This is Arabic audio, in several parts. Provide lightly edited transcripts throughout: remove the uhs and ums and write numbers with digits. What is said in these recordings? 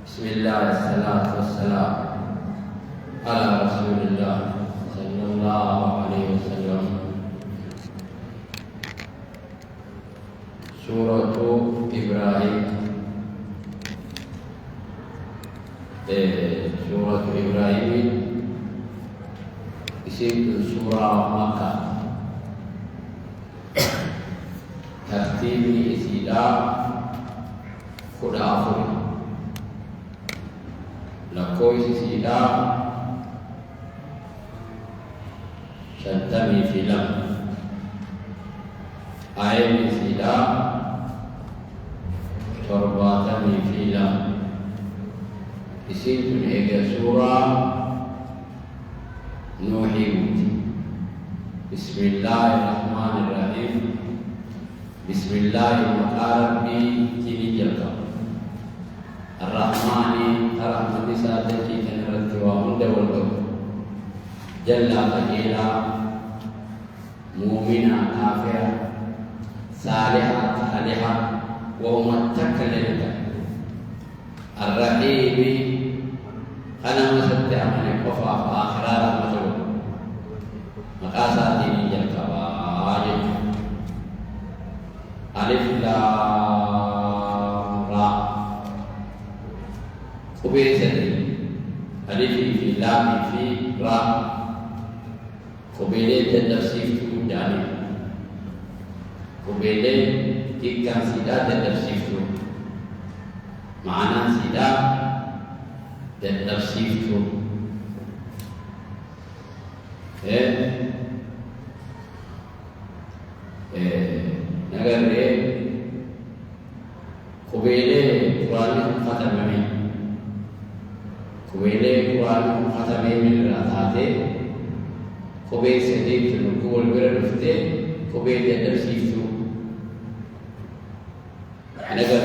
بسم الله والصلاة والسلام على رسول الله صلى الله عليه وسلم. سورة إبراهيم. سورة إبراهيم اسم سورة مكة. ترتيب إسيدا خدافر لكويس إسيدا شتمي فيلم آية إسيدا ترباتمي فيلم. اسم إيجا سورة نوحي. بسم الله الرحمن الرحيم. بسم الله ربي كني جلتا الرحمن الرحمن سادتي تنرد وعند والدو جل قليلا مؤمنا كافرا صالحا صالحا ومتكا لله الرحيم أنا مسد من الكفى فآخرا رحمته مقاساتي من جلتا واجب ألف لام را خبيثة ألف في لام في را خبيثة تدرسيف توداني خبيثة تكان سيدا تدرسيف تو معنا سيدا تدرسيف تو نگر قبيلة قرآن ختمه قبيلة قرآن ختمه من راتاته قبيلة سديد تنقول برفته قبيلة درسيفتو نگر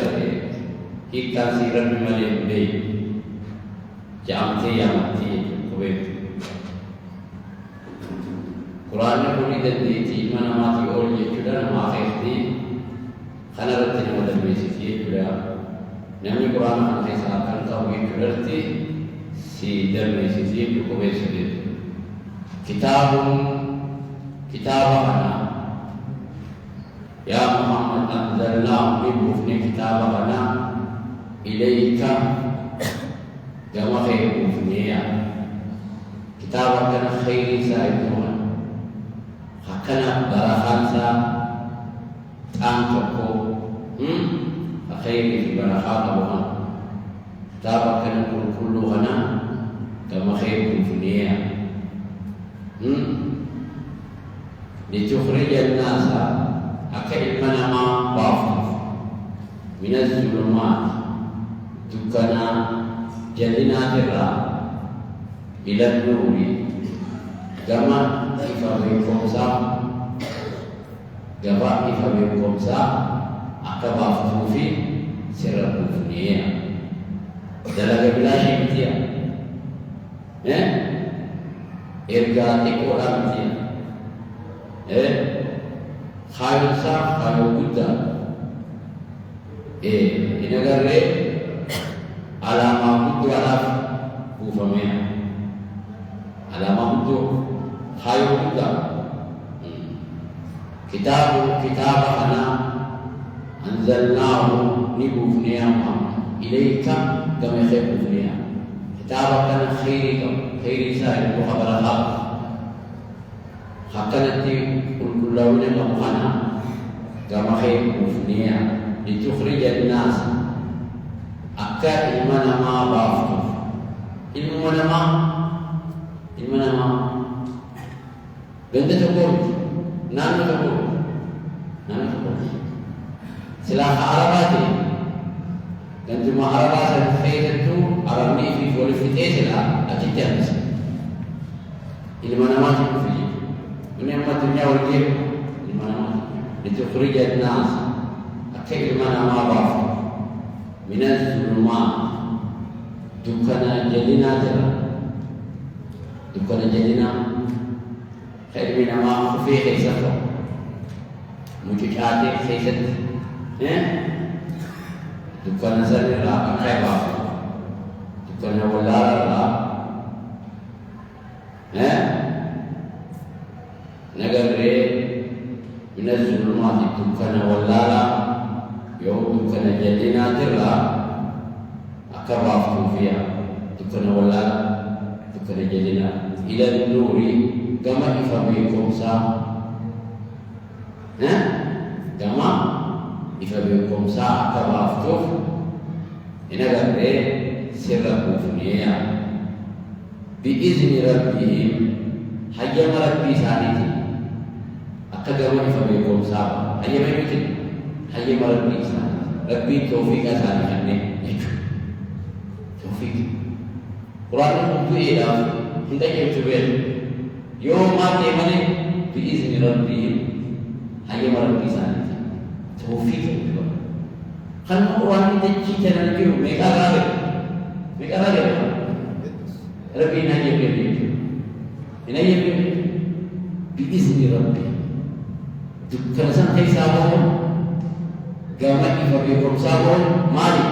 هيك تاثير بمالين بي جامتي يامتي قبيلة قرآن كوني دنديتي من ماتي أول يجودا ما خيفتي خنا رتنا ودم بيسيتي جودا نامي قرآن عن خيسا كان كوي جودرتي سي دم بيسيتي بكوي سديد كتاب أنا يا محمد أنزلناه ببوفني كتاب أنا إليك كما خير بوفنيا كتاب أنا خير سائدون hakana barakansa tangko akhairi fi barakata wa tabakan kullu hana kama khairu dunia litukhrija an-nasa akai manama waqf min az-zulumat tukana jalina tira ila nuri kama ifabirkomsa gaba ifabirkomsa akaba fufi sirra dunia dalaga bilashi mtia irga ikora mtia khaysa khayu buddha inagare alama buddha alaf ufamea alama buddha khayu buddha كتاب أنا أنزلناه نبوفنيا إليك كما يخيب بوفنيا كتاب كان خير سائر وخبرها حقنتي كل لون مقنا كما خير بوفنيا لتخرج الناس أكا إلمنا ما بافتو إلمنا ما بنت تقول نحن تقول سلاح عرباتي كنت مع عربات خيرتو عربني في فولفتي سلاح أكيد تنس إلى منامات في من يوم الدنيا والجيب المنامات لتخرج الناس أكيد منامات من الظلمات دكنا جلنا جرا دكنا جلنا خير من ما في خيسته مجتهد خيست dukkana sanirraa akka baafu من الظلمات دكان ولالا يوم دكان جلنا ترى أكرافت فيها دكان ولالا دكان جلنا إلى النور كما يفهمكم سا كما يفهمكم سا أكرافت هنا قال سر كفنيا بإذن ربهم حيا ربي سانيتي أكدر يفهمكم سا حيا ما يمكن حيا ربي سانيتي ربي توفيق ساني توفيق قرآن itu ialah kita yang coba يوم ما تمنى بإذن ربهم حيا ربي سانيتي توفيق kan orang itu cita dan kira mereka lagi Rabbi nanya begitu biizni Rabbi dukkan sampai sabun gamai fabikum sabun mari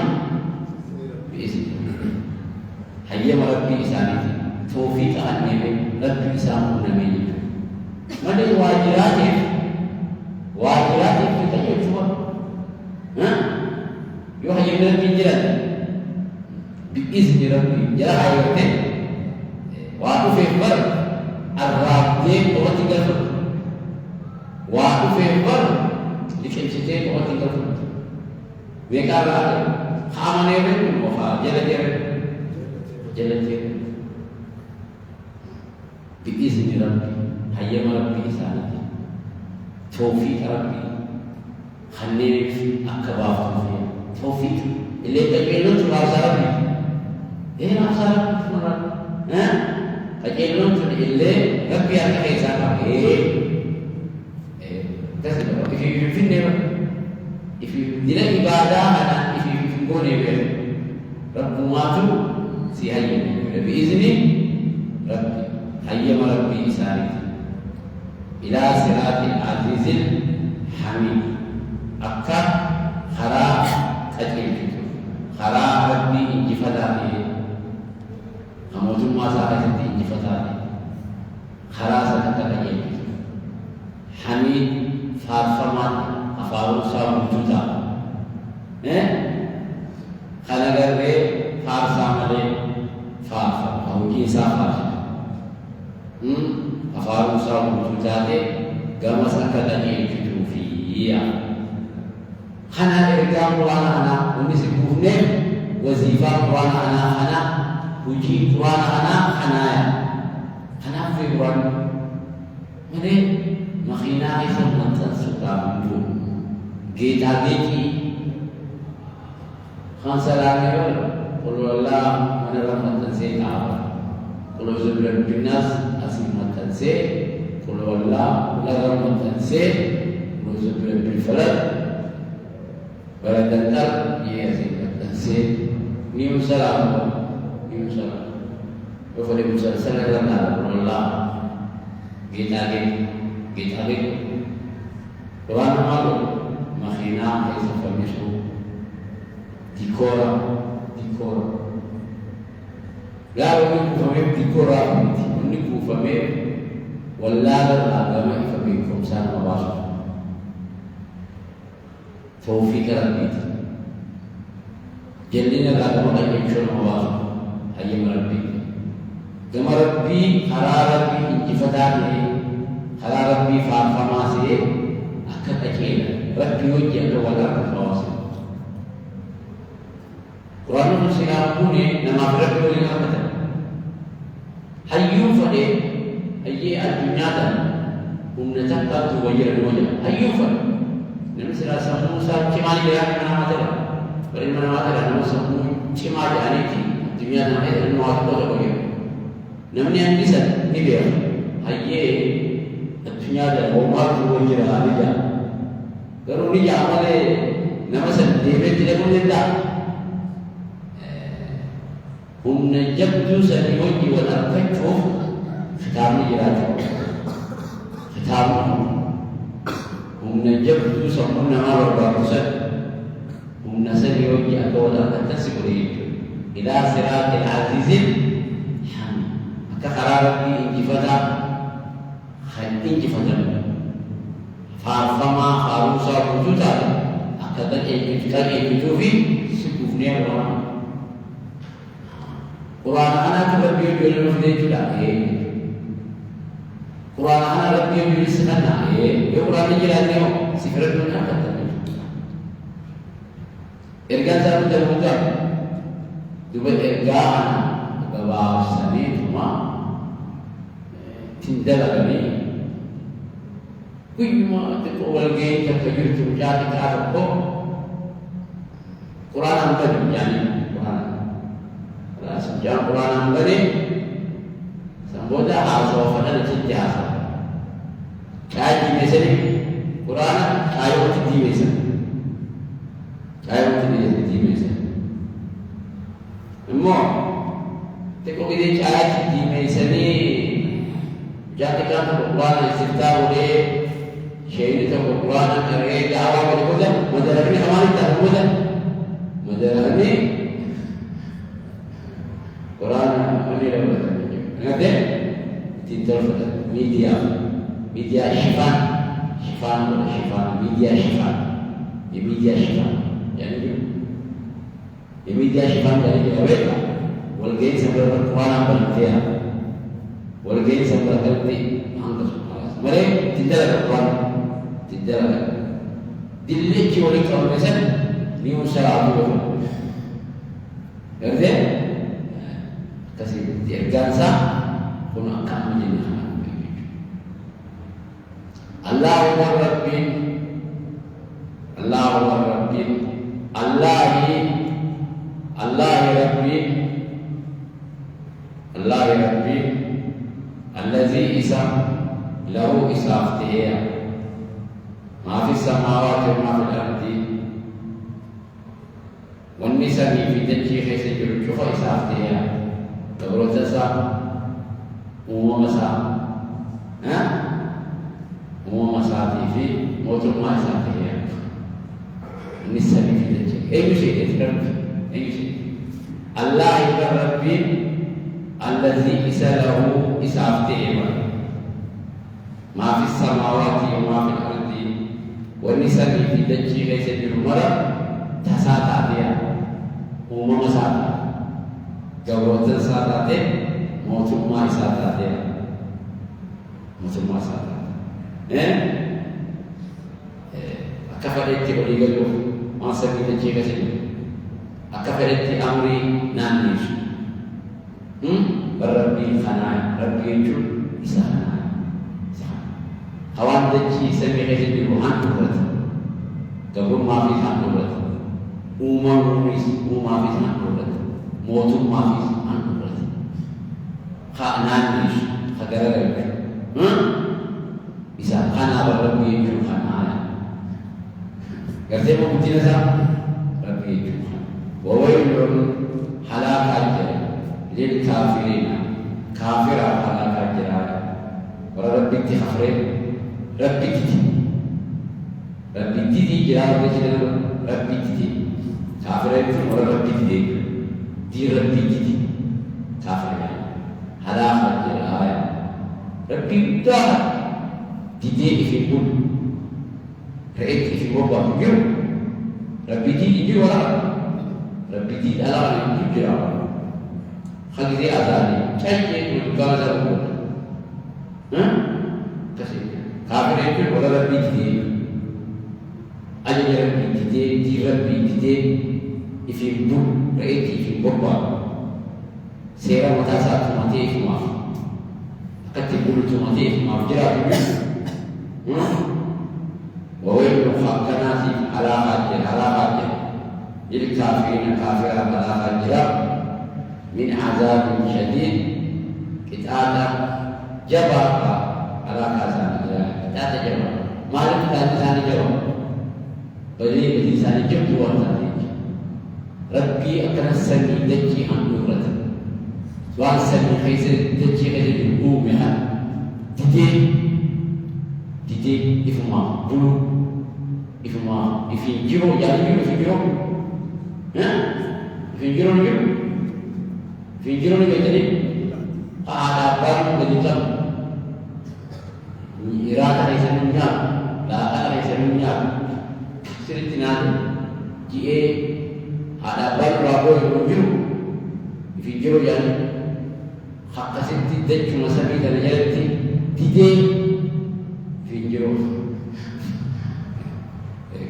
biizni hayya Rabbi isaniti taufiq annabi Rabbi isamu nabi mana wajirat kita cuma يوحي من الجلد بإذن ربي جاء حيوته وأكو في الفرق الرابطين وغتي قلبك وأكو في الفرق لكنشتين وغتي قلبك ويقال هذا خامن يبن وخا جلد بإذن ربي حيما ربي إسانتي توفيق ربي خليني أكباف فيه توفيق اللي تجيلون في الأوصار إيه الأوصار تجيلون في اللي ربي أكبر إسانة that's it. If you never if you didn't ibadah and if you go anywhere رب ماتو سي هيا بإذن ربي هيا ربي إسانتي إلى صراط العزيز الحميد أكثر خراب أجل خراب ربي إنجي فتاني خموتون ما ساعدت إنجي فتاني خراب سنتك حميد فارفمان أفارو سام جوتا خلق الرئي فارسا ملي فارفا أو كيسا فارسا أفارو سام جوتا دي غمس أكدني كتوفيا خنا إرقام قرانا أنا ونسي بوفنه وزيفا قرانا أنا وجي قرانا أنا خنايا خنا في قران مدي مخينا إذا منتن سلطان بو جيتا جيتي خانسا لانيو قلوا الله من رحمة سيئة قلوا زبر بالناس أسم منتن سيئ قلوا الله من رحمة سيئ قلوا زبر بالفلد بلدنتر يأسم منتن سيئ نيو سلام وفلي مسلسل لنا قلوا الله جيتا جيتي قرآن مالو مخينا حيث فمشو ديكورا قالوا منكو فمير ديكورا منكو فمير ولا للآدم فميكم سان مباشر توفيق ربي جلنا الآدم قد يمشون مباشر حيم ربي كما ربي حرار ربي انتفتاني على ربي فما سي أكتكين ربي وجه ولا تفاصيل قرآن السلام كوني نما ربي ولا أبدا حيوم فدي أي الدنيا تنا ونتقى توجه الوجه حيوم فدي نمسي راسا موسى كمالي يا من هذا بل من هذا نمسي كمالي أنيتي الدنيا تنا إذا نوعد وجه نمني أنيسا نبيه حيي الدنيا وما توجه عليها قالوا لي عمله نمسا ديبت لكم لله هم نجبتوا سنيوجي والأركتوا ختامي جراجوا ختامي هم نجبتوا سمونا ما رباكسا هم نسنيوجي أكولا أتسكري إلى صراط العزيز الحميد أكخرارتي انجفتا إنجفتا bututa akada ekitu fi sibufniya Quran ana rabbi bil mufdida Quran ana rabbi bil sanna Quran jilani sifrat mana kata ergan satu terbuka dua ergan bahwa sani cuma tindak lagi kuima tu awal gay terkejut terjadi kerana Quran apa jadi Quran sejak Quran apa ni samboda hasil pada cerita kaji mesej Quran kayu cerita mesej kayu cerita mesej Emo teko kita cara cerita mesej ni jadi kan Quran cerita boleh شيء يتوقع القرآن كريه دعوة بالهدى مدربين حوالي الهدى مدربين قرآن أمي لما نقدر تنتظر ميديا شفان ولا شفان ميديا شفان يعني ميديا شفان dari Amerika والجين سبب القرآن بالفيها والجين سبب القلبي عند سبحانه مريم تنتظر القرآن Dili kiwali kalau macam ni usaha apa? Kerja kasih tergansa pun akan menjadi Allahu Rabbin Rabbin Allazi isa lahu isaftihya ما في السماوات وما في الأرض والنساء في تجي خيسجر شوفوا إسافتها تقولوا تسا ومسا ومسا في موت ما إسافتها النساء في تجي أي شيء يتكلم أي شيء الله يقرب الذي إساله إسافتها ما في السماوات وما في الأرض والنساء في دجي ليس بالمرأة تساتا dia umum sata gawatan sata te motu mai sata te motu mai sata akafareti oligalu masa kita cika sini akafareti amri nanis berarti khana rabbi itu isana Hawan deci sebagai jadi Tuhan berat, kabur mafis han berat, umar mafis han berat, motu mafis han berat, hak nanis, hak gara bisa kana berlebih itu kana, kerja membuktikan sah berlebih itu, wawailun halakah lil kafirin, kafirah halakah jerai, berlebih dikafir. Rabbi titi jalan macam Rabbi titi kafir itu orang Rabbi titi di Rabbi titi kafir haram jalan Rabbi dah titi ifipun reit ifipun bahagiu Rabbi titi itu orang Rabbi titi alam itu jalan khadiri azali cakap itu kalau saya kasih kafir itu orang Rabbi titi aja Rabbi titi di Rabbi titi ifipun reit ifipun Sera mata satu mati ifimah katibul tu mati ifimah jerat wawil mukhakana si alahat jadi kafirin kafiran alahat jerat min azab syadid kita ada jawab ala kasan kita ada jawab mari kita di sana jawab beli di sana jawab tadi Rabbi akan seni deci anurat soal seni khaisi deci khaisi dibumiha titik ifma bulu ifma ifijiro jadi ifijiro ifijiro ni jadi ada baru begitu irada khaisi dunia la khaisi dunia أسرت نادي جي هذا بال رابو يوجو في جو يعني حق ستي دج مسامي تنجلتي تيجي في جو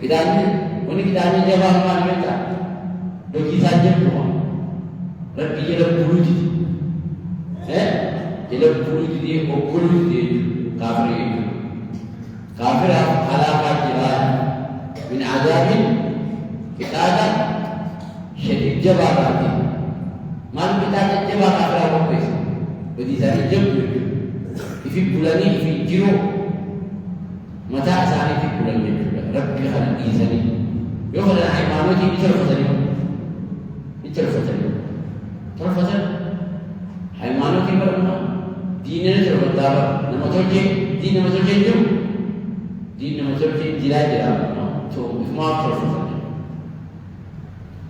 كداني وني كداني جواب ما نبتا دوكي ساجم كو ربي يلب بروجي يلب بروجي دي وكل دي كافر علاقات جبال من عذاب كتابة شديد جباراتي ما كتابة جبار كافر كويس بدي زاني جب في بلاني في جيرو متى زاني في بلاني ربي خلق إيزاني يوم أنا حيواناتي يترفتني حيواناتي برمنا ديننا ترفتها نما توجه دين نما توجه دين نما توجه جلا تو ما ترفتني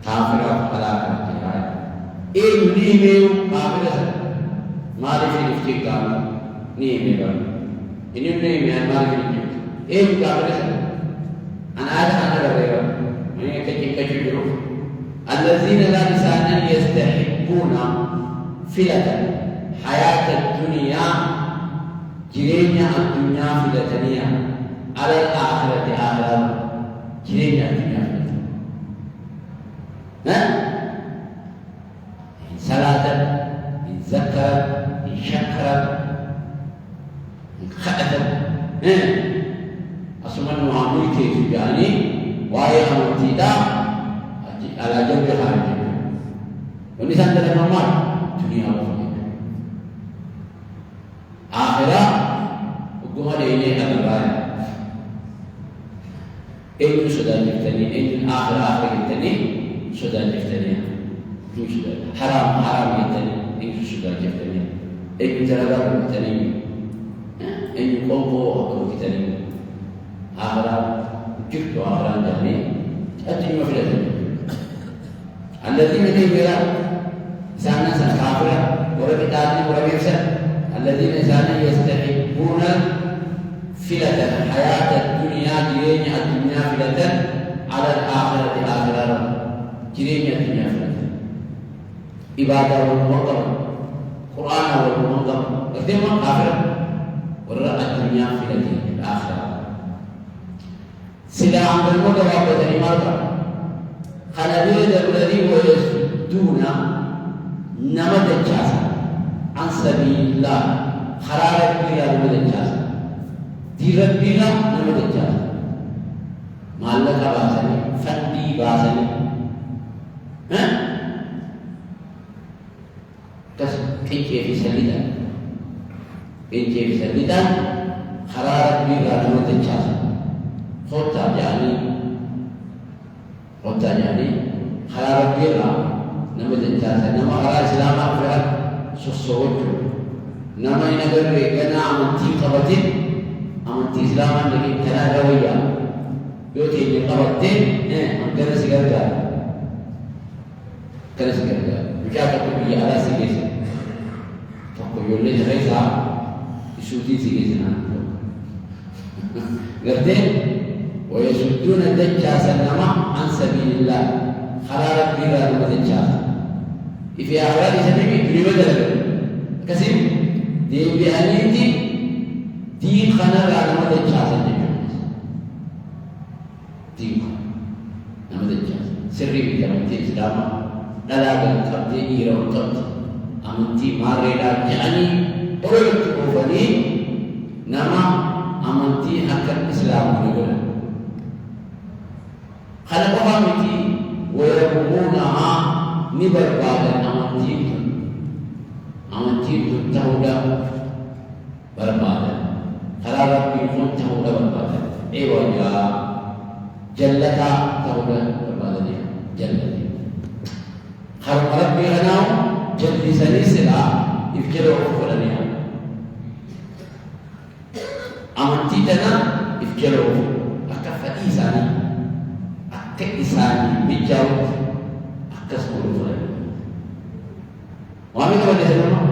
كافر على كافر نيميو كافر ما في الافتقار نيميو إنهم نيميو ما في الافتقار كافر أنا غيره من كتير الذين لا لسانا يستحقون فلة حياة الدنيا جرينا الدنيا فلتنيا على الآخرة آخرة جرينا الدنيا فلتنيا إن صلاة إن ذكر إن شكر إن خأت أسمى نعمل كيف يعني وهي أمتدا على جنب خارج ونسان تلك نمار دنيا وفقه آخرة وقوما لإليه الرأي أين سودان يفتني أين آخرة يفتني سودان يفتني حرام يفتني أين سودان يفتني أين تلقى يفتني أين قوة يفتني آخرة جبت آخرة جاني أتني مفلسة الذين كيفرا زانا كافرا وربطاتي وربيبسا الذين زانا يستحبون فلة الحياة الدنيا جرين الدنيا فلة على الآخرة آخرة جرين الدنيا فلة إبادة والمنظم قرآن والمنظم اختم آخرة ورأى الدنيا فلة الآخرة سلا عند المدى وابدني مرة خلابيد الذي ويسدون نمد الجاسة عن سبيل الله خرارة بلا نمد الجاسة دي ربنا نمد الجاسة مالك باسني فندي باسني كيف سليدا خرارة بلا نمد الجاسة خطة يعني خلال بيرا نمد الجاسة نما خلال إسلام أفراد سوسوت نما ينقل كنا أمنتي قبتين أمنتي إسلام لكن كنا رويا يوتي قبتين كنا سيجارة بجاك تقولي على سيجيس تقول لي غيظا يشوتي سيجيسنا قرتين ويسدون الدجاج النما عن سبيل الله خلال بيرا الدجاج في أحوال سنبي بريمة كسيم دي بأنيتي دي خنا على الدجاج دي نما الدجاج سري بيجامتي إسلام لا تبدي إيران تبدي أمتي ماريلا يعني أولئك كوفني نما أمتي أكل إسلام نقول خلقها متي ويرمونها نبر بعد أمانتين تهودا بربادا خلا ربي يكون تهودا بربادا أيوة يا جلتا تهودا بربادا جلتا خلق ربي أنا جلد سلسلة يفجروا فلانيا أمانتيتنا يفجروا أكفى إيساني كإساني بجاوب أكسبوا الفرق وعمل ولا سلام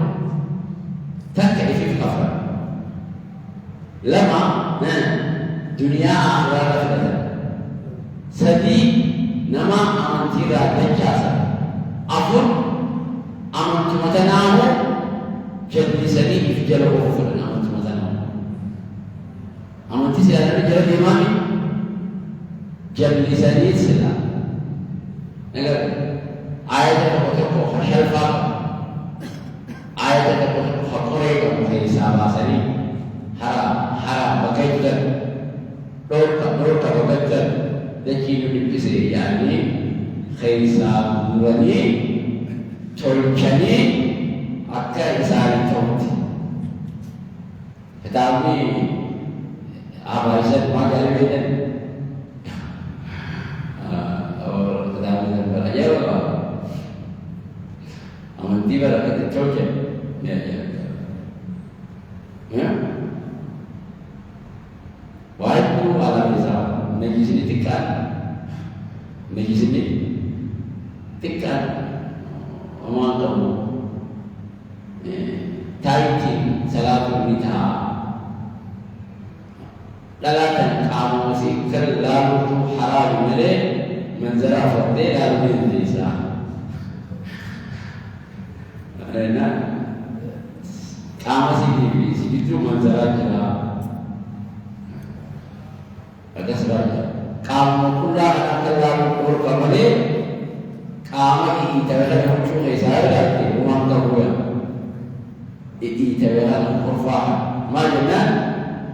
تكفي في الأفراد لما دنيا أخرى سدي نما أمنتي راتن جاسا أفر أمنت متناه جلي سدي إفجله وفرنا أمنت متناه أمنتي سيادة جلي إمامي جلي سدي سلا نقول آية تقول خشلفا آية تقول خطوري ومخي سابا سدي حرام بكيت دورك وبدل دجيل بالكسر يعني خيسا وني تولشني أكا إنسان توت كتابي أبا إسحاق ما قال بينن और कदाम में नंबर आ जाएगा अमंती वाला कहते चौके में आ जाएगा हैं वाइटू वाला मिसा नजीस ini tikkan omong kamu taiti salatu nita lalatan kamu masih kerlalu haram mele منزرع فضي لا يمكن الإنسان. أنا كم سيدي تو منزرع كلا ada sebabnya. Kamu pula akan terlalu berkamali. Kamu ini terlalu muncul saya lagi rumah kau ya. Ini terlalu kurfah. Macamnya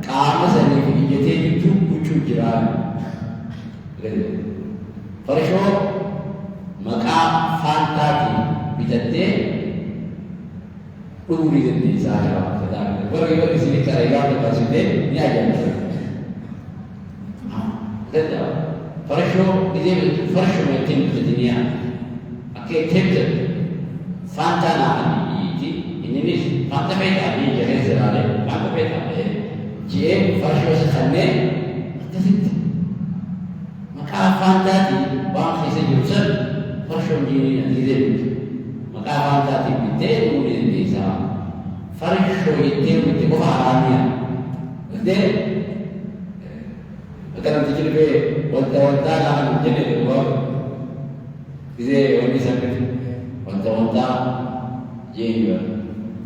kamu sendiri jadi itu muncul jiran. Farasho maka fantasi bijadde duri jadi saya kata. Kalau di sini cara yang bersih ni aja. كذا فرشوا إذا فرشوا ما يتم في الدنيا أكيد تبدأ فانتنا يجي إنني فانت بيت أبي جهز زرارة فانت بيت أبي جيم فرشوا سخنة تزيد مكان فانتاتي بام خيسة جوسر فرشوا جيني نزيد مكان فانتاتي بيتين مولي النيسا فرشوا يتم بتبغى عرانيا ده Kalau dikir be, wanta lah jenis itu, ini wani sampai wanta jenis.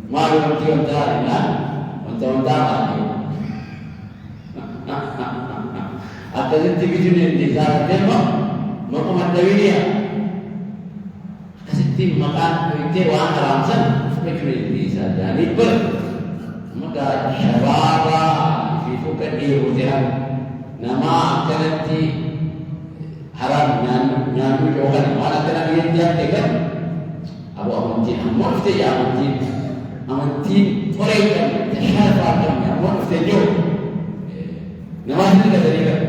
Malu nanti wanta lagi. Ada nanti begini di sana demo, mau mandiri dia. Kasih makan itu orang ramsan, begini di sana. Ini pun, maka syababa itu kan diujian. Nama kananti haram nyanyi johan mana kana dia tekan abu amanti amorte ya amanti forekan tasharfa kan amorte jo nama ini dari kan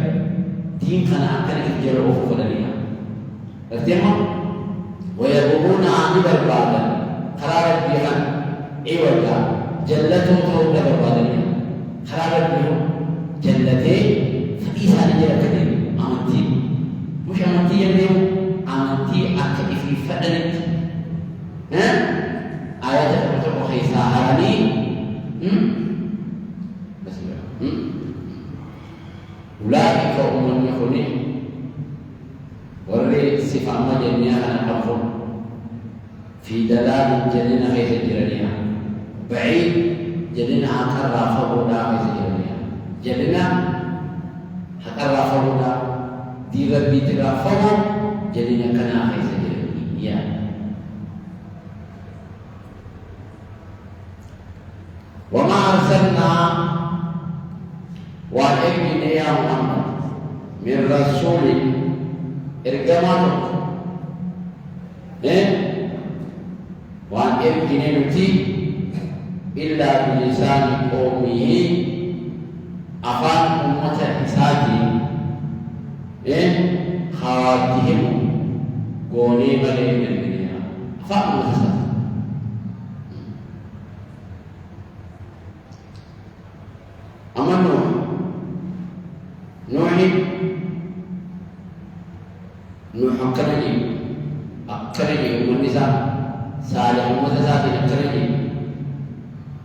din kana akan ikjaro of kodania artinya wa yabuna an barbadan qararat bihan iwala jallatu tawla barbadania qararat bihan jallati إذا نجرا كذي أمانتي مش أمانتي اليوم أمانتي أكيد في فدنت آيات الكتب خيسا هراني بس أولئك هم المخونين وري صفة ما جنيا أنا كفر في دلال جنينا خيس الجرانيا بعيد جنينا أكثر رافض ولا خيس الجرانيا جنينا hakar rafauna dirabbi tirafahu jadinya kana akhir saja ya wa ma arsalna wa ibni ya Muhammad min rasuli irgamanu wa ibni nuti illa bilisani qawmihi afan ummata isati khawatihim goni bale dunia afan ummata isati amanu nuhi akkarani ummata salih ummata isati akkarani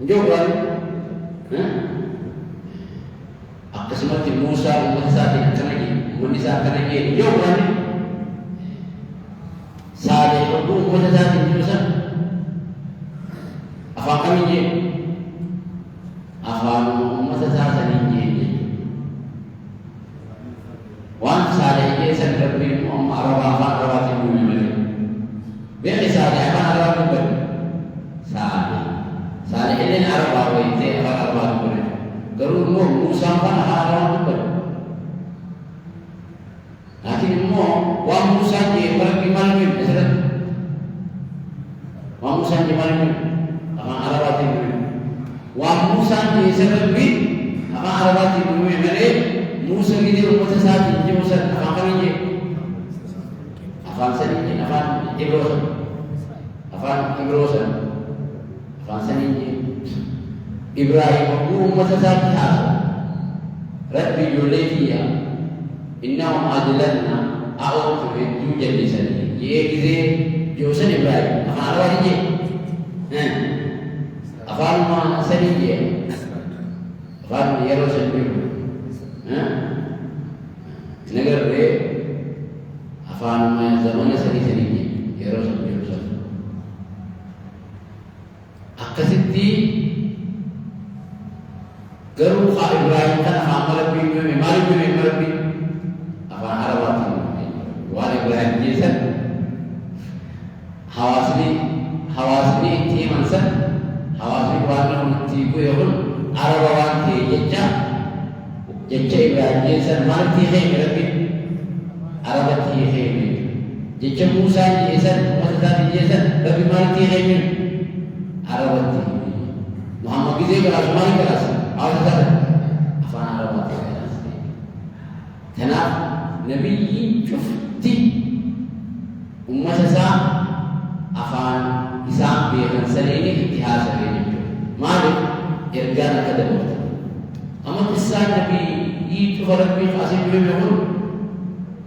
jogan seperti Musa umat saat ini والنساء كان يوما صالح حقوق وتزاد الجوسة أفاق من جيب أفاق وتزاد من جيب وأن صالح جيسا ربي أم أربع فأربعة من بيقي صالح فأربعة من صالح إلين أربعة ويتي فأربعة من قالوا مو موسى فأربعة من لكن مو وموسى جيبر بمالين مثلا وموسى جيبر من أما أربعة من وموسى جيسر بي أما أربعة من موسى كده متسابق جوسا أفهم كمية أفهم سنين أفهم إبروسا أفهم إبروسا أفهم سنين إبراهيم هو متسابق هذا ربي يوليتيا إنهم أدلنا أعوذ بالجوجة لسنين يجزي جوسا إبراهيم أفهم أربعة أفهم سنين أفهم يروسا بيرو نگر رے افان میں زمانہ سری سری یرو سب اکسیتی گرو خا ابراہیم کا عمل بھی میں مال بھی مربی افان عربات وان ابراہیم جیسا حواسنی تھی منسا حواسنی وان تھی کو یون عربوان تھی یچا جچا إبراهيم جيسر مالتي خيم ربي عربتي خيم جچا موسى جيسر مصدر جيسر ربي مالتي خيم عربتي محمد جزي كلاس مالي كلاس عربتي أفان عربتي كلاس تنا نبي شفتي سا أفان إسام بيخن سنيني اتحاد سنيني مالك إرقانا كدبوت أما قصة النبي يجوا ربي قاسم بيهم يقول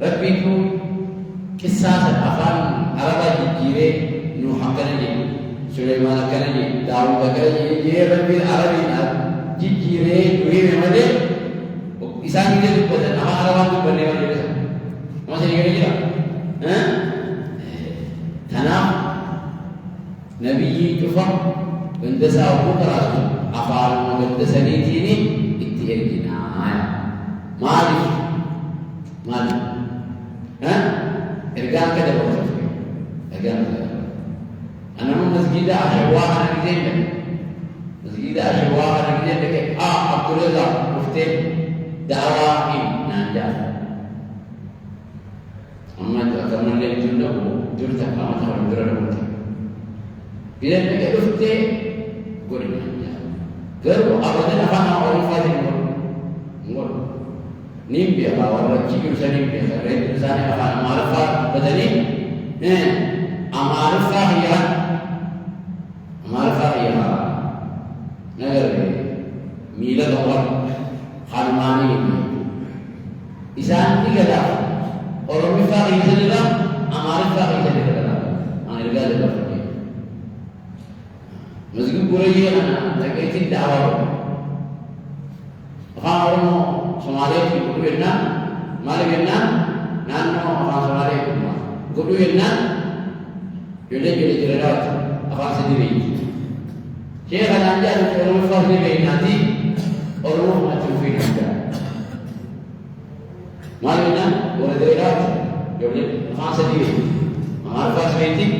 ربي تو قصة أفان عربة جيرة نوح كنني سليمان كنني داوود كنني جيرة ربي العربي جيرة دوير مدة إنسان يجي يقول أنا عربة تبني ولا يبغى ما سنيجي كذا ثنا نبي يجوا بندسا أبو كراس أفان بندسني تيني مالي إرجع كده بقول إرجع أنا من مسجد أشواق أنا كذين مسجد أشواق أنا كذين لك عبد الرزاق مفتي دعوة نانجا أما كمان اللي يجونا جرت كمان ثمن جرنا مفتي كذين لك مفتي قول نانجا قالوا أبدا أفهم أول فاضي نقول نيم بيا باور رجيم سنيم بيا ريت إنسان أفهم معرفة بدني معرفة هي نقول ميلا دور خالماني إنسان تيجا orang mifari saja, amal mifari saja kita. Angin gak ada apa-apa. Meskipun kurangnya, tapi itu dakwah. Orang Somalia itu kuduena, Malaysia, nano orang Somalia itu kuduena, jadi jelas apa sendiri. Jika anda orang mifari nanti orang macam mana? Malaysia orang daerah, jadi apa sendiri. Amal fasilitas,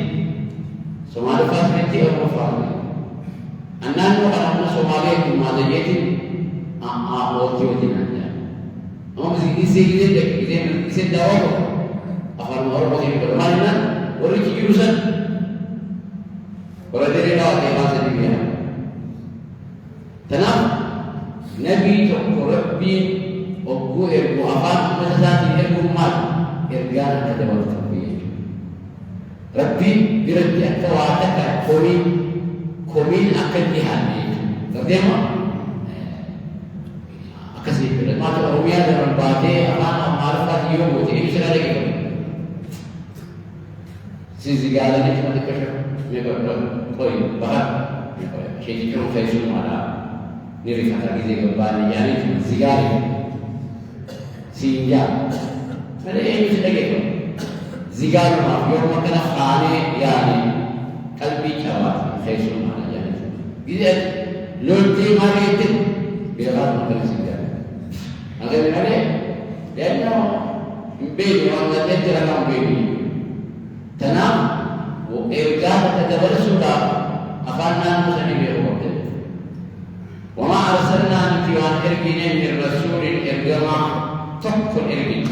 Somalia fasilitas orang mifari. Anak orang Somalia itu Malaysia itu وقتي نانجا هم إذا دعوه أفهم أربعة يقولون وريكي يوسف ورادري لا تيما سديميا تنام نبي ربي أبو أفهم مسات أبو مال إرجان هذا والتربية ربي بربي أتواتك كومين أكل إهاني تردما kasih macam rumia dan bagai apa marifat ilmu jadi bisa ada gitu segala ni cuma dikasih mereka koi bahkan jadi cuma saya semua ada ni rikata kita kembali jadi segala sehingga أنا إيه متدقق زجاج ما يوم كنا خانة يعني قلبي كواف خيسون على جانب إذا لولتي ما ريت بيغاد مكان زجاج أقول أنا لأنه بيني وأنا تدري أنا بيني تنام وإرجاع تدرس ولا أفعلنا مسلمين بيروت وما أرسلنا من إرجين من رسول إرجما تكفر إرجين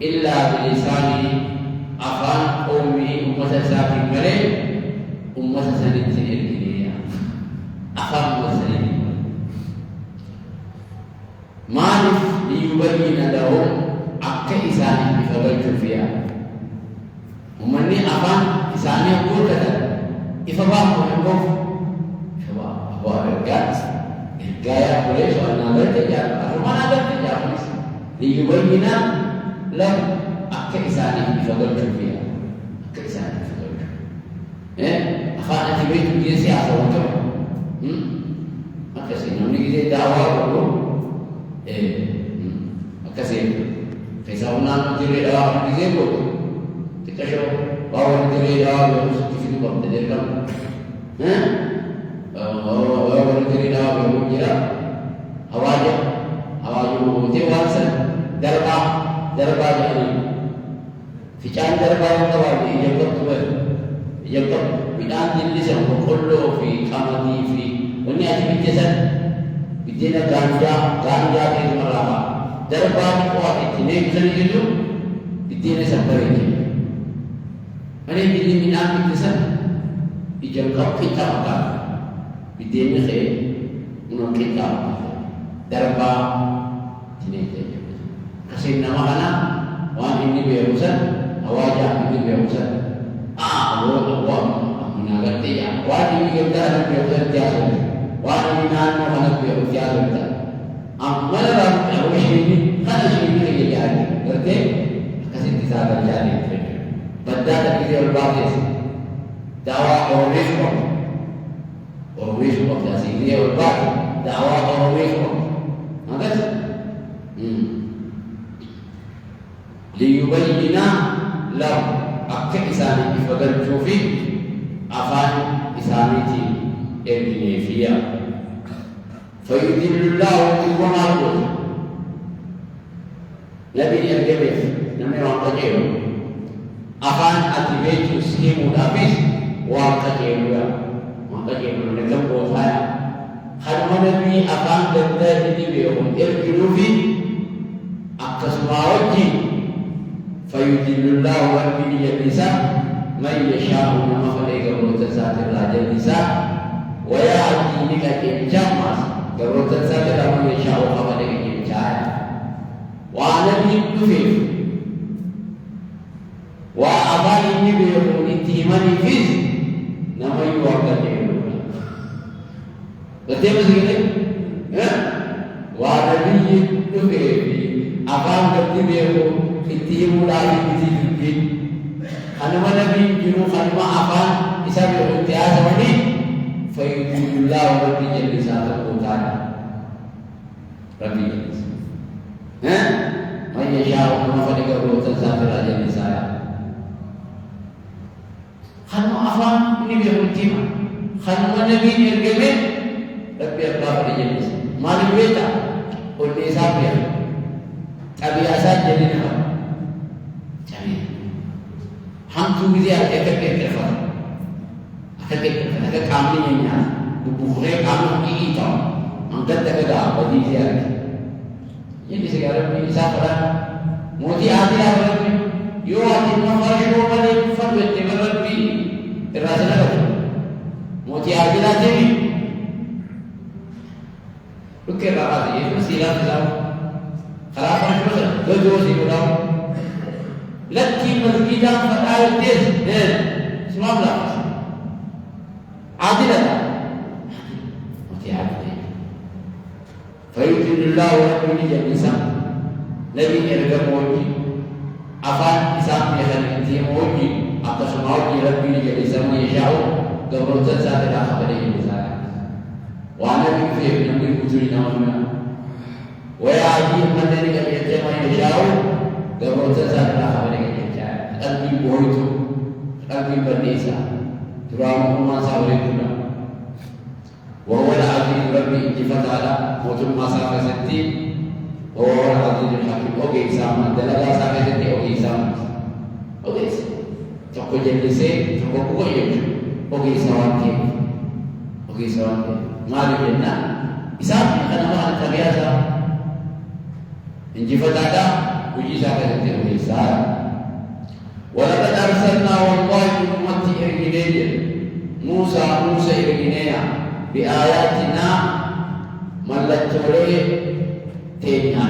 إلا بلسان أفان أمي ومساسات الملك ومساسات الإرجينية أفان مسلمين مالف ليبين لهم أكا إساني بفضل فيها ومني أفان إساني أقول كذا إفبام ونقف إفبام أبوه إرجاز إرجايا boleh soal nalar tidak, rumah nalar tidak ليبين لهم أكا إساني بفضل فيها أكا إساني بفضل أفان أتبريد بجي سياسة وكما أكا سينا ونجي دعوة وكما أكا سينا فيساونا نجري دعوة بجي بوت تكشف bahwa negeri dalam yang seperti itu berdekat, bahwa negeri dalam yang mengira, awalnya tiwasan, darba jadi, fican darba yang awal ini yang bidang jenis yang berkollo, fi kamati, fi, ini aja bijasan, bijana ganja itu meraba, darba itu apa? Ini misalnya itu, bijana sampai ini. Ada yang minat itu dijangkau kita makan, bidenya saya menurut kita darba ini saja. Kasih nama anak, wan ini berusaha, awalnya ini berusaha. Awal mengaget dia, wan ini kita ada berusaha tiada, wan ini nama anak berusaha tiada. Amalan awal ini kan ini jadi, berarti kasih kita terjadi. بدأت كثير الباقي دعوة أورويشهم تأسيسية والباقي دعوة أورويشهم هذا ليبين لهم أكثر إساني بفضل شوفي أفان إسانيتي إبني فيها فيذل الله وما يقول نبي الجبل نمي وانقجيره afan atibetu skimu dafis waqta jeluya dengan bohaya khadmana bi afan danda di beum irkilufi akasmawaji fayudillullahu wa bi yadisa man yasha'u min makhaliqa mutasatir raja bisa wa ya'ti bika jamas garutan satir man yasha'u makhaliqa jaya wa nabi kufif wa abang ini belum ditimani fiz nama itu warga dia betul betul wa nabi itu abang berarti belum ditimu lagi di anu nabi juru khalima abang bisa belum tiada ini fayudullah wa bijal satu kutan rabi man yasha'u ma fadika rutan safir aja di saya. Khanu afan ini biar ultima. Khanu nabi ni ergemen, tapi apa berjenis. Mari kita oleh siapa? Kebiasaan jadi nama. Jadi, hantu dia kerja. Ada kami ni ya, bukan kami ini tahu. Angkat tak bagi dia. Jadi sekarang ni siapa? Mudi ada apa? Yo ada nama yo mana faham dengan bi terasa nak? Mudi ada lagi. Bukan apa dia itu silam. Kalau macam tu, dua sih kalau. Lagi masjid fatal des, semua belah. Adil ada. Mudi ada. Fayudillah wa ini jadi sam. Nabi erga moji, afan isam yang nanti moji, atau semua orang jadi sama Yeshua, kebetulan saya dah kepada ibu saya. Wahana bifir nabi kuturi nama. Wahai mana ni kami sama Yeshua, قبل تسافر خبرك جاء قلبي بويتو قلبي بالنسا ترى ما سافرتنا وهو العزيز ربي جفت على موت ما سافر ستي وهو العزيز الحكيم أوكي سام دلنا سافر ستي أوكي سام أوكي تقول جلسة تقول بقول أوكي سوانتي أوكي سوانتي ما لنا إسحاق أنا ما أتبعها إن جفت على وجي سافر ستي أوكي سام ولقد أرسلنا والله أمة إرجلية موسى إرجلية بآياتنا ملتولي تينيا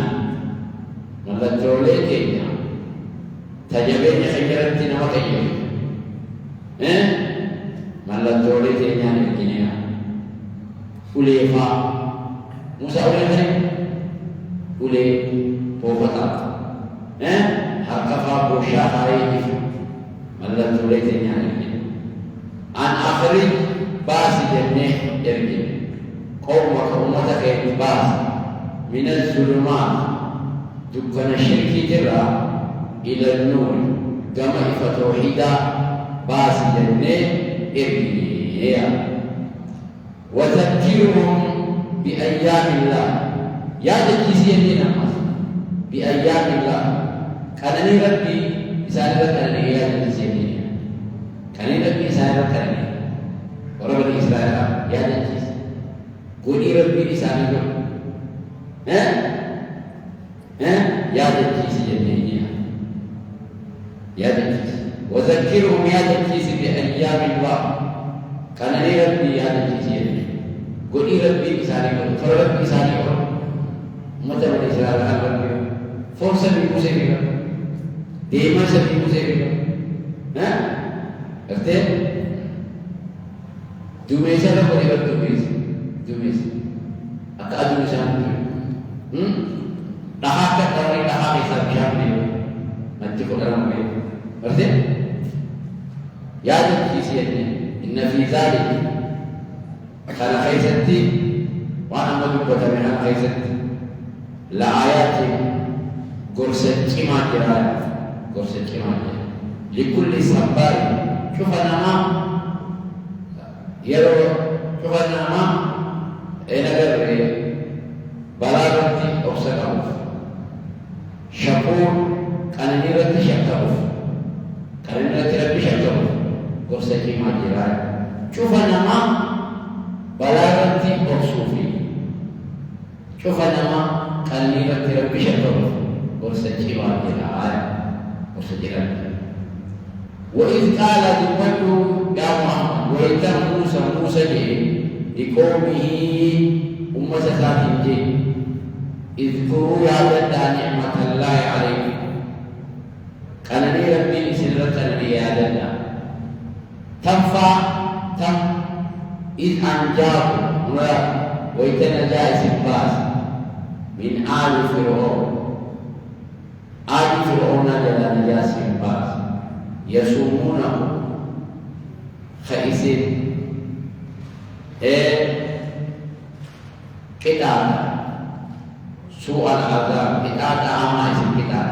تجبين خيرتنا وخير ملتولي تينيا إرجلية أوليفا موسى أولي بوفتا حقفا بوشا خاريف ملتولي تينيا إرجلية عن آخرين باسي جنة إرجل قومك أمتك باس من الظلمات دكان الشرك ترى إلى النور كما فتوحيدا باسي جنة إرجل وذكرهم بأيام الله يا تجيسي لنا بأيام الله كان ربي إسانة كان يا تجيسي لنا كان ربي إسانة كان orang Israel ya najis. Kuni Rabbi di sana tu, ya najis jadinya, ya najis. Wazakirhum ya najis bi ayyamillah. Karena ni Rabbi ya najis jadinya. Kuni Rabbi di sana tu, orang Rabbi di sana tu, macam Israel kan Rabbi. Forsa di musim itu, dema di musim itu, Arti? Dumesa lah boleh berdumis. Akak dumisan tu. Dahakat dari dahak Islam siapa dia? Nanti kau dalam ni. Berarti? Ya ada kisiannya. Inna fi zalik. Kalau khaisati, wana madu pada mana khaisati. La ayat gorset cima kira. Likulli sabar. Cuba nama. Yero coba nama enagar balarati obsakauf syukur karena nirati syakauf karena nirati syakauf gorsaki majiran coba nama balarati obsufi coba nama karena nirati syakauf gorsaki majiran وإذ قال ذكره يا محمد وإذا موسى لقومه أمة ساتين اذكروا يا ولد نعمة الله عليكم كان لي ربي سرة ليالنا تنفع إذ أنجاكم وإذا نجا سباس من آل فرعون جل نجا سباس يصومونه خيسين كتاب سوء العذاب كتاب عامة كتاب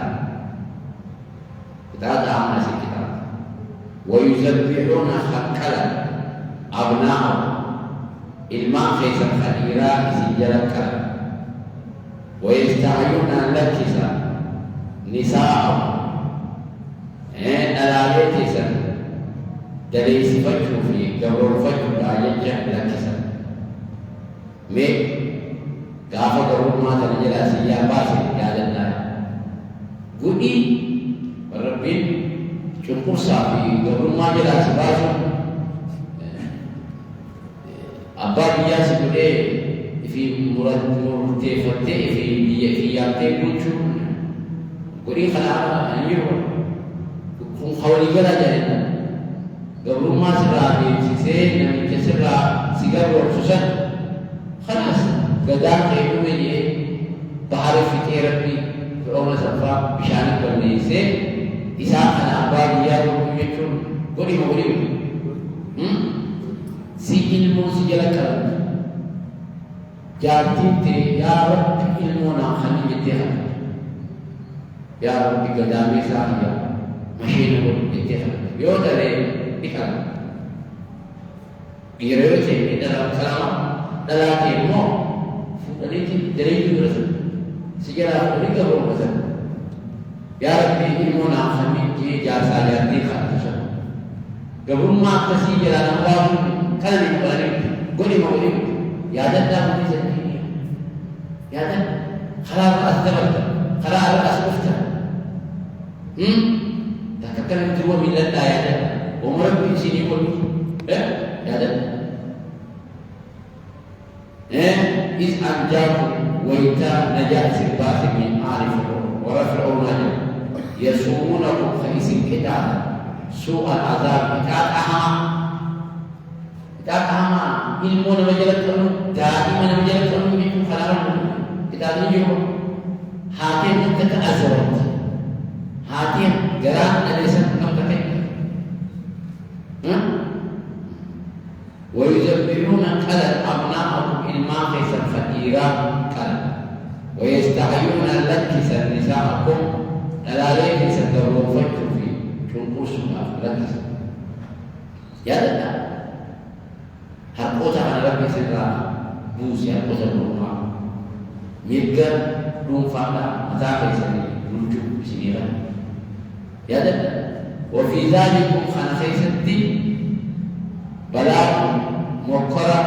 ويذبحون خلقا أبناءهم الماء خيسا خليرا سجلك ويستعيون لكسا نساءهم ألاليتسا دليس فجر في قبر فجر لا يجح لكسا مي قافة قبر ما تنجل أسيا باسي قالنا قولي ربين شكر صافي قبر ما جل أسباسي أبا بياس قولي في مرتفته في يامته كنشو قولي خلاص أنيرو khawli gala jahilna gabruma sira sise nami sira sigar susan khalas gadan ke ye bahar fitrati fir'aun safa bishan karne se isa khana abadiya ko yechun gori si ilmu si jalaka jati te ya rab ilmu na khani mitha يا ربي قدامي ساهية مشينا بالاتخاذ يوتا لي بكلام يروتي dalam kalam dalam ilmu dari itu berasal segala dari itu berasal ya Rabbi ilmu nak kami je jasa jadi khatam gabung mak kasih jalan Allah kan ini balik goli mau ini ya ada mesti sendiri ya ada خلاص أثبت خلاص أثبت dah katakan itu dua miliar daya ada umur di sini pun ya ada إذ أنجاكم وإيتاء نجاة الباطل من عارف ورفعوا النجم يسومونكم خيس الكتاب سوء العذاب كتاب أعمى ilmu majalah kamu daiman majalah kamu itu halaman kita tunjuk hati itu kata azrat hati gerak dari sana pakai ويجبرون على أبنائهم الماخذ الفقيرة كلا ويستحيون لكس نساءكم ألا ليك ستروفيتم في تنقصها لكس يا دنا harqota kana rabbi sirra busi harqota rumah mirga rumfana ataka isani lucu sinira ya dan wa fi dhalikum khana khaysati bala'un muqara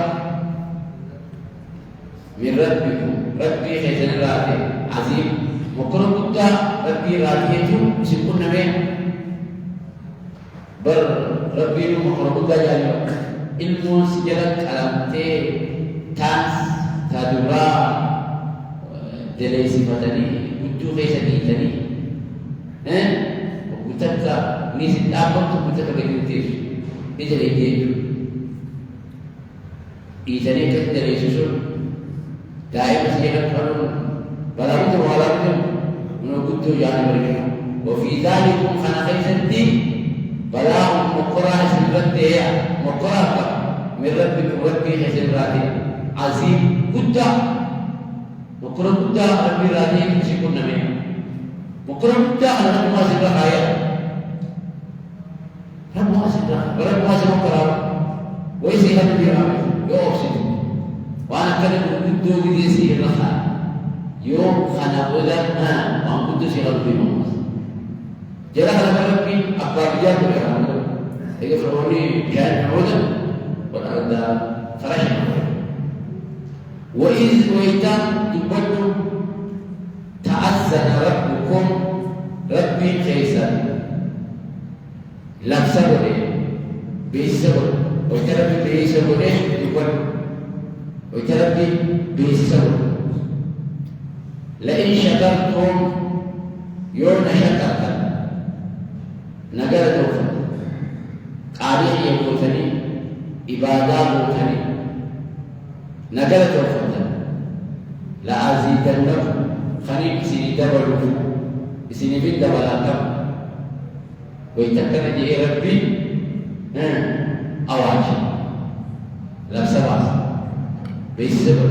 min rabbikum rabbi khaysan rati azim muqara mutta rabbi ratiyatu sipun nabe bar rabbi muqara mutta jali ilmu sejarah kalamte tas tadura dari sifat tadi wujud kesani tadi utaka ni apa tu utaka begitu ini jadi dia ini jadi kan dari susu daya sejarah kalau balam tu menurut tu yang mereka wa fi dzalikum khana khaysati bala'un muqra sirratiya muqra من ربك ربي خير راضي عظيم قدّا مقرن قدّا ربي راضي كشكون نمي مقرن قدّا أنا ما سيدا آية رب ما سيدا رب ما سيدا كلام ويسي هذا بيرام يوصل وأنا كلام قدّو بدي سير لها يوم خنا ولا ما قدّو سير بيرام جرا هذا ربي أبغى بيجار بيرام إذا فروني كان عودا وأرد فرحا وإذ وإذا تبدو تعزن ربكم ربي كيسا لم سبره بيسبر ويتربي بيسبره تبدو ويتربي بيسبر لئن شكرتم يوم شكرت نقلت وفد قارئ يقولني ibadah mutani nagala tawfata la azidannakum khani sini dabalu sini bid dabalakam wa itakana ji rabbi awaj la sabas bisabr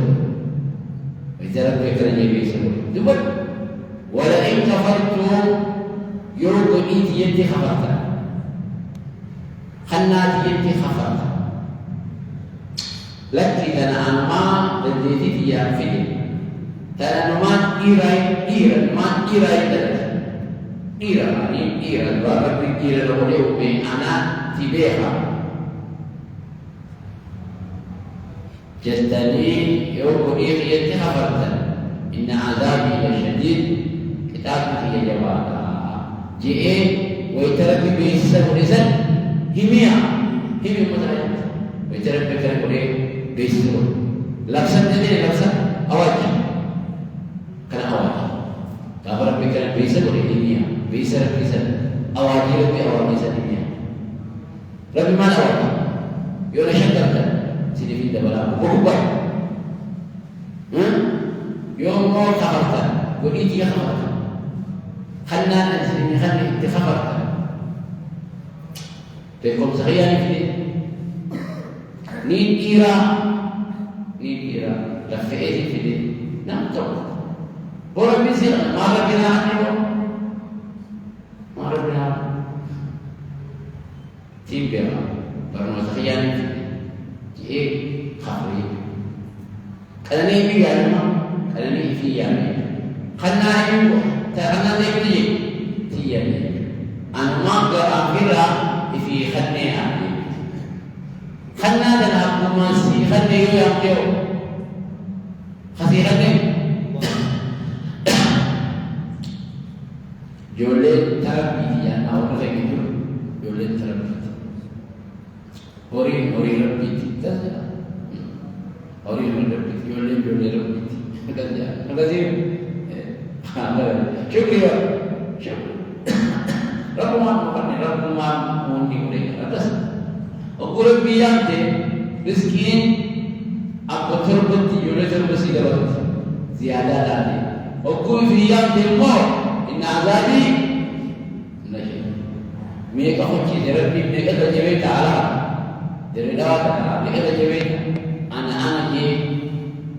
wa itarab ikra ji bisabr dubal wala in kafartum yurugu yati khafarta khannat yati khafarta lagi karena amal dan jadi dia pilih karena amal irai ini berapa pikir oleh ubi anak tibeha jadi yauku ini khabarkan inna azabi lasyadid kitab fihi jawab je wa tarabi bisa murizan himia mutayat wa tarabi kan boleh besok laksan jadi laksan awal kena awal kabar pikiran bisa boleh dunia bisa awal dia lebih awal bisa dunia lebih mana awal yona syakar sini pindah bala berubah يوم ما خبرت وليد يا خبرت خلنا نخلي انت خبرت تكون صحيح في نين إيرا لفعيتي في دي نعم طبعا بورا بيزيغ ما بكنا عنه تيمبرا برنامج خيانة جي خبري كلامي بيجانا كلامي في يعني خلنا يو تخلنا نبدي تيجي أنا ما أقرأ في خلنا خلنا لنا كماسي خلنا يو ياميو خسي خلنا جولة تربي يا ناو نفهم جولة تربي هوري ربي تزا هوري ربي جولة ربي كذا كذا شكرا شكرا ربما موني مريك أبدا أقول بيانته رزقين أبو تربتي جولة تربسي دبرت زيادة لاني أقول بيانته مو إن عذابي نجي ميك أخوتي دربي ميك أتجمعت على درجات ميك أتجمعت أنا جي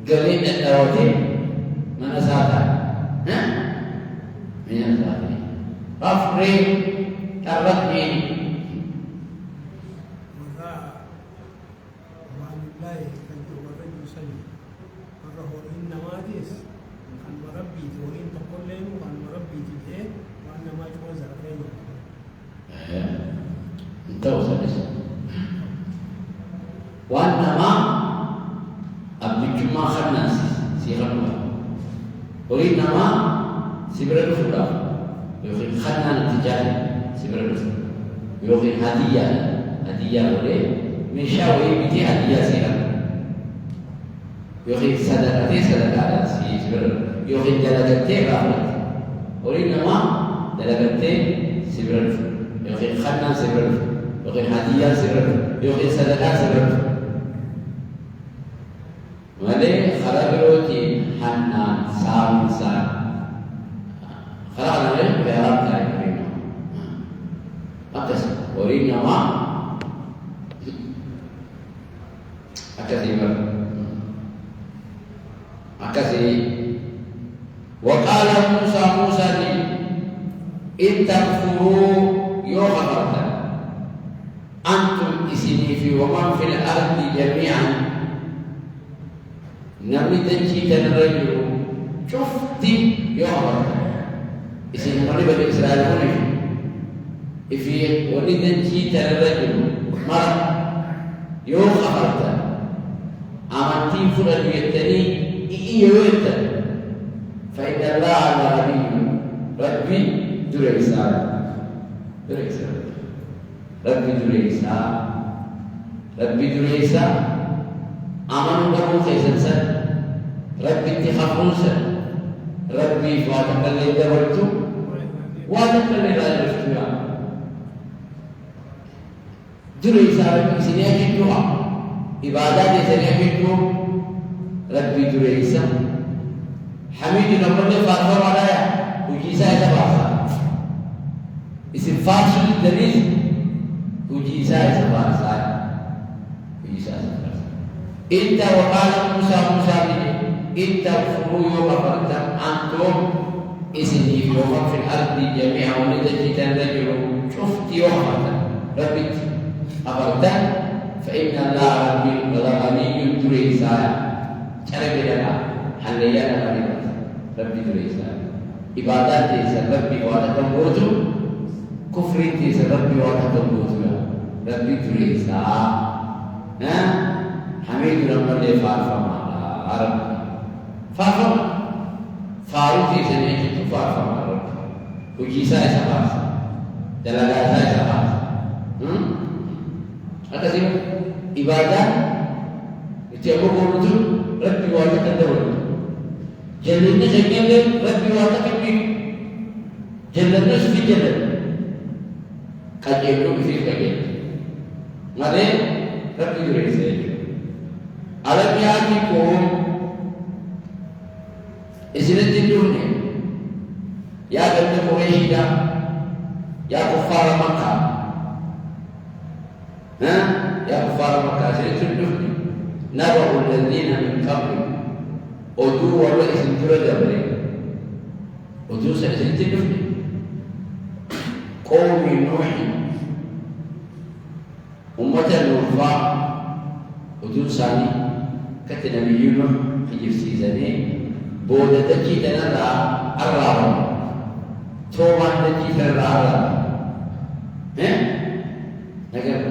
قليل الدواتي من أساتا من أساتا أفري تربي وأنما أبدك ما خلنا سيغلوا وإنما سبرد فلا يخي خلنا نتجاه سبرد فلا يخي هدية ولي من شاوي بيتي هدية سيغل يخي صدقتي سبرد يخي دلقتي غافلت وإنما دلقتي سبرد فلا يخي خلنا سبرد فلا يخي هدية سبرد يخي صدقات سبرد مالي خرابروتي حنان سامسا خراب لنا بيرام تايمرينا أكس ورينا ما أكسي وقال موسى لي إن تكفروا يوم غدا أنتم إسني في ومن في الأرض جميعا نبي تنشيط الرجل شفتي يوم إسين هني بني إسرائيل هني إفي وني تنشيط الرجل مر يوم أخرت أمانتي فرد يتني إيوت فإن الله الغني ربي دريسا ربي دريسا أمانو كمو خيسنسا ربي اتخافونسا ربي فاتك اللي دورتو واتك اللي رأيتو يا دريسا ربي سنيا جدوها إبادات سنيا جدو ربي دريسا حميد نمبر فاتحة وعلايا وجيسا يتبعثا اسم فاتح الدريس وجيسا يتبعثا إنت وقال موسى إنت تكفروا يوم فرتم أنتم إسني في يوم في الأرض جميعا ولدتي تنرجل شفت يوم فرتم ربي أفرتم فإن الله ربي غني دريسا شرب لنا حليانا غنيمة ربي دريسا عبادات تيسا ربي واتكم بوتو كفر تيسا ربي واتكم بوتو ربي دريسا حميد لما اللي فارفما عرب فارفما فاروتي سنيجي فارفما عرب وجيسا يسافر دلالات يسافر أكثر إبادة يتيابو بولتو ربي واتا كندرو جلدنا جنجل ربي واتا كمي جلدنا سفي جلد كجلو بسيط كجل ماذا ربي دريسا ألم يأتكم إسنة الدنيا يا بني قريشة يا كفار مكة يا كفار مكة إسنة الدنيا نبأ الذين من قبل أدوا ولا إسنة الدنيا أدوا إسنة الدنيا قوم نوح أمة الوفاء ودون ثاني كتنبيون في جفسي زنين بودة تجيد نرى الرابع توما تجيد الرابع نقول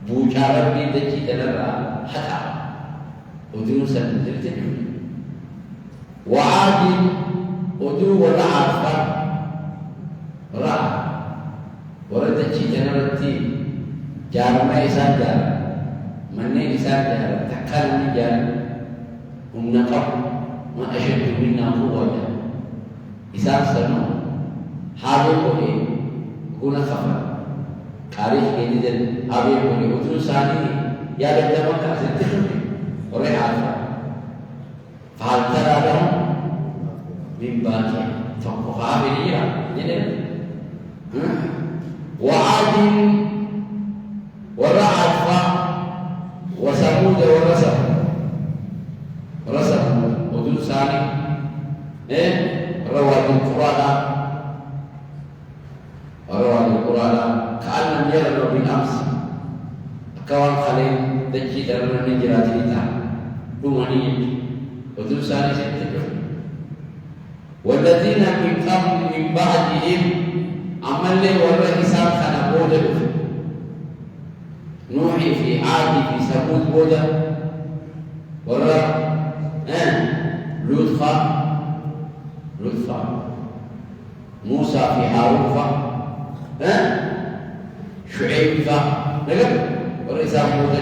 بوشارة بي تجيد نرى حتى ودون ثاني تجيد وعاد ودو ولا عارفة رأى ورد تجيد نرى جارما إسان جار مني إسان جار تكلم جار نقب ما أشد منا قوة إسان سنو حاضر بولي كنا خفر خارج كنيدن حاضر بولي وتر ثاني يا لجما كاسنتهم وري عارفة فهل ترى لهم من باقي فقها بنيا جنن وعاد ورعد وثمود ورسم ودون ثاني رواد القرآن كأنهم يروا بالأمس كوان خليل دجي درنا نجرات لتا دوماني ودون ثاني سنتجه والذين من قبل من بعدهم عمل ورا حساب خنبود نوحي في عاد في ثمود بودا ورا لطفا موسى في هارون شعيب نقل ورا ثمود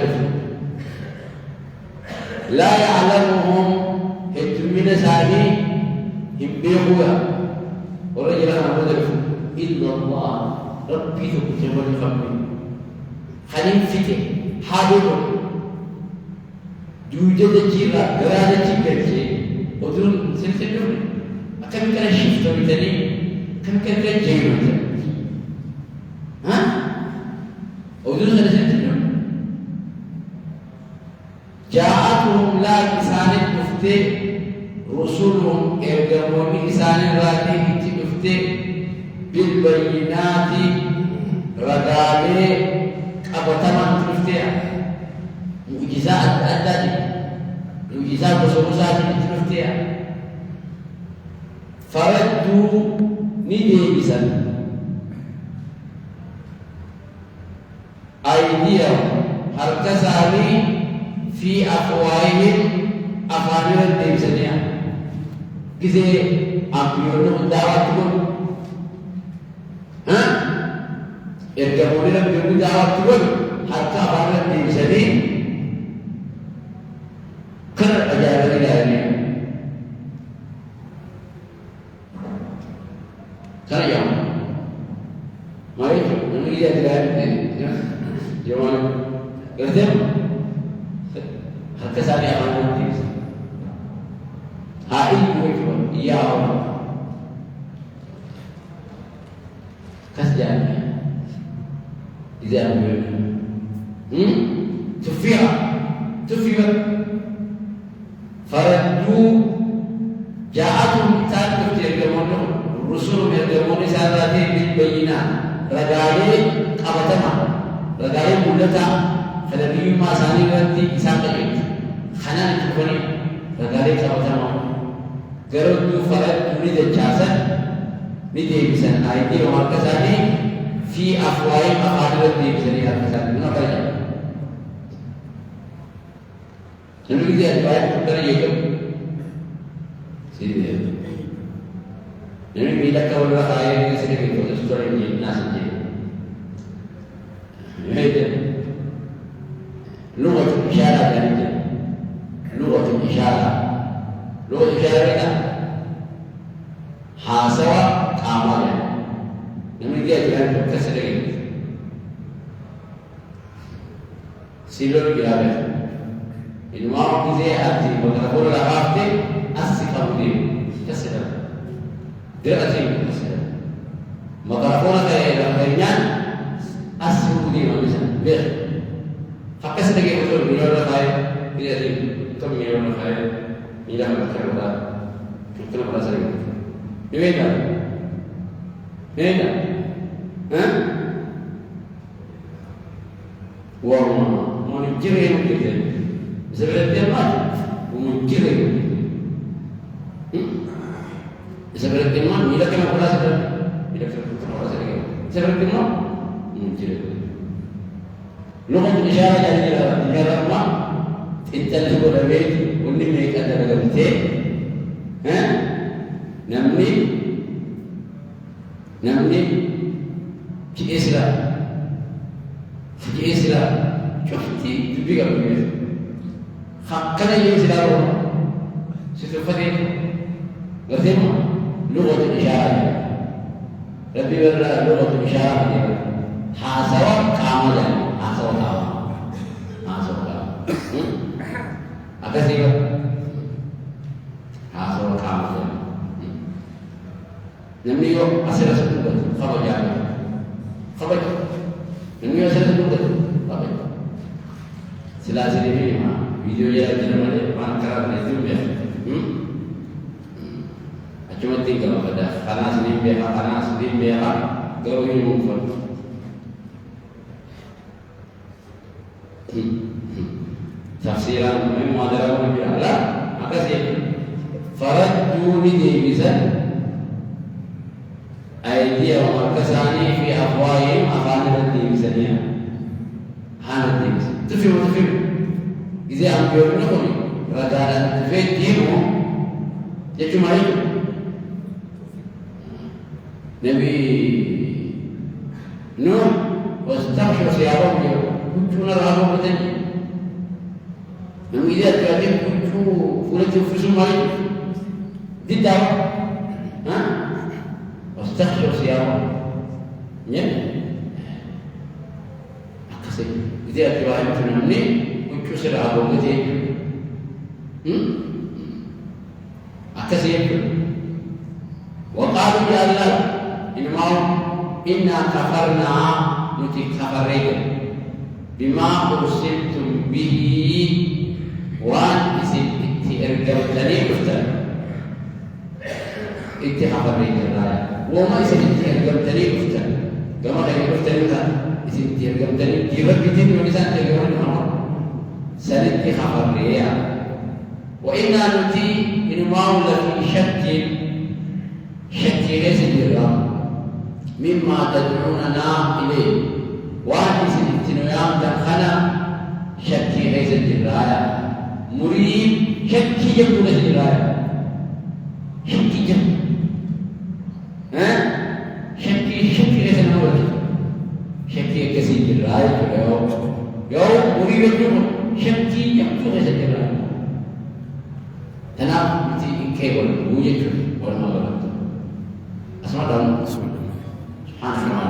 لا يعلمهم من ثاني هم بيقوا ورا جلنا إلا الله ربي تكتب الخمر خلين فيك حاضر جوجة جيرا غرادة جيرا ودون سلسلة أكم كان شيفت بتاني كم كان جيرا ودون سلسلة جاءتهم لا إنسان مفتي رسولهم إرجمون إنسان راتي مفتي بالبينات رجالي أبتمن تفتيا معجزات أدلة معجزات وسوسات تفتيا فردوا نديسا أيديهم هركساني في أفواههم أفانير الديسانيا كذا أميرون دعوتهم يرجعون لهم يقولون دعوتهم حتى أفانير الديسانيا كن أجاب الإلهي كن يوم ما يجي نقول يا الإلهي يوم كذا هركساني أفانير الديسانيا هاي بوجود يا الله كسجاني إذا أمين تفيها فردوا جاءتهم تاكل يرجمون الرسل يرجمون ساداتي بالبينات رجالي أبتما رجالي مولتا فنبي ما ساني رتي إساقين خنان تكوني رجالي أبتما قرروا فردوا ندجاسا نديبسا أيدي ومركزاني في أفواههم أفعال الديبساني هركزاني من أفعال نقول دي أجبائي كبيرة يجب سيدي نقول ميلك والله خائر يسيري كتو تستوري من الناس الجيب نقول لغة الإشارة جانجا لغة الإشارة حاسوا كاملا نقول دي أجبائي كسرين سيلور بيابه إنما كذي أتي وتقول لها أسكابني كسر درأتي كسر مقرفونا كأنيا أسكابني ما مثلا بير فكسر لك يقول ميلون خاي كذي كم ميلون خاي ميلا مكرر كنا براسين نبينا ومنجرين كذا زبر الدمات ومنجرين زبر الدمات إذا كان ولا زبر إذا كان ولا زبر الدمات منجرين لغة الإشارة يعني ما أنت اللي تقول البيت واللي ما يتأدب لغتين نمني في إسلام شفتي تبيك أبوية خاكنا يسلام ستفتين غرتين لغة الإشارة ربي برا لغة الإشارة حاسوا كاملا حاسوا أكثر حاسوا كاملا نمني يوم أسرع سكوت خبر جامع خبر نمني يوم أسرع سكوت خبر سلاسل ini mah video ya jangan ada pangkalan itu ya cuma tinggal pada panas ini kalau ini mungkin tafsiran memang ada orang bilang lah maka sih faradu ni bisa أيديهم والكساني في أفواههم أفاني الدين سنيا هان الدين تفهم إذا أم يقولون رجالا في دينهم يجمعين نبي نوح واستغشوا ثيابهم كنتم نراه بدن نبي إذا كانوا كنتم فلتوا في سماء ضد واستخشوا ثيابهم akasih itu adalah yang ini ucu sudah abang itu akasih itu waqalu ya Allah inna kafarna nuti kafarega bima ursiltum bihi wa isti irgabtani muftar itti kafarega raya وما يسمى الجمتني مفتن كما قال المفتن مثلا يسمى الجمتني يرد بدين ولسان تجرون المرء سند خبر ريا وإنا نتي إنما في شك ليس الجرام مما تدعوننا إليه واحد سنتنويام دخنا شك ليس الجرايا مريب شك يبدو ليس الجرايا شك يبدو شكي ليس نقول شكي كثير الرأي يوم مريد الجمهور شكي يمكن ليس الرأي أنا مثل كيبل وجد ولا ما غلط أسمع دام سبحان الله